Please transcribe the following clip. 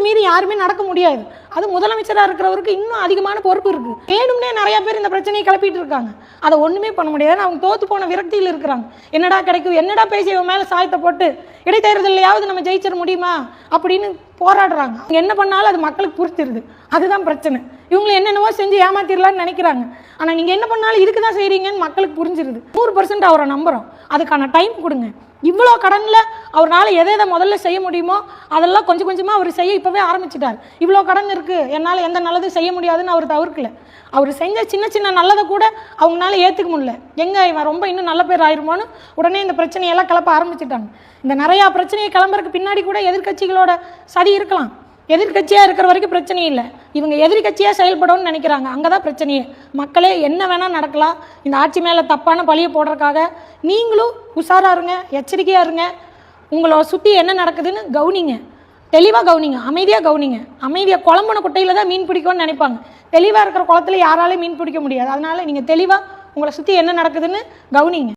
மீறி யாருமே நடக்க முடியாது. அது முதலமைச்சராக இருக்கிறவருக்கு இன்னும் அதிகமான பொறுப்பு இருக்குது. வேணும்னே நிறையா பேர் இந்த பிரச்சனையை கிளப்பிட்டு இருக்காங்க. அதை ஒன்றுமே பண்ண முடியாது. அவங்க தோற்று போன விரக்தியில் இருக்கிறாங்க. என்னடா கிடைக்கும், என்னடா பேசி இவன் மேலே சாயத்தை போட்டு இடைத்தேர்தலையாவது நம்ம ஜெயிச்சிட முடியுமா அப்படின்னு போராடுறாங்க. அவங்க என்ன பண்ணாலும் அது மக்களுக்கு புரிச்சிருது. அதுதான் பிரச்சனை. இவங்களை என்னென்னவோ செஞ்சு ஏமாத்திடலான்னு நினைக்கிறாங்க. ஆனால் நீங்கள் என்ன பண்ணாலும் இதுக்கு தான் செய்கிறீங்கன்னு மக்களுக்கு புரிஞ்சிருது. 100% அவரை நம்புகிறோம். அதுக்கான டைம் கொடுங்க. இவ்வளோ கடனில் அவரால் எதை முதல்ல செய்ய முடியுமோ அதெல்லாம் கொஞ்சம் கொஞ்சமாக அவர் செய்ய இப்போவே ஆரம்பிச்சிட்டார். இவ்வளோ கடன் இருக்குது, என்னால் எந்த நல்லதும் செய்ய முடியாதுன்னு அவர் தவிர்க்கல. அவர் செஞ்ச சின்ன சின்ன நல்லதை கூட அவங்களால ஏற்றுக்க முடியல. எங்கே இவன் ரொம்ப இன்னும் நல்ல பேர் ஆயிருமோன்னு உடனே இந்த பிரச்சனையெல்லாம் கிளப்ப ஆரம்பிச்சிட்டாங்க. இந்த நிறையா பிரச்சனையை கிளம்புறதுக்கு பின்னாடி கூட எதிர்கட்சிகளோட சதி இருக்கலாம். எதிர்கட்சியாக இருக்கிற வரைக்கும் பிரச்சனை இல்லை. இவங்க எதிர்கட்சியாக செயல்படணும்னு நினைக்கிறாங்க. அங்கே தான் பிரச்சனையே. மக்களே என்ன வேணால் நடக்கலாம். இந்த ஆட்சி மேலே தப்பான பழியை போடுறதுக்காக நீங்களும் உஷாராக இருங்க, எச்சரிக்கையாக இருங்க. உங்களோட சுற்றி என்ன நடக்குதுன்னு கவனிங்க, தெளிவாக கவனிங்க, அமைதியாக கவனிங்க. அமைதியாக குழம்புன குட்டையில் தான் மீன் பிடிக்கும்னு நினைப்பாங்க. தெளிவாக இருக்கிற குளத்துல யாராலையும் மீன் பிடிக்க முடியாது. அதனால் நீங்கள் தெளிவாக உங்களை சுற்றி என்ன நடக்குதுன்னு கவனிங்க.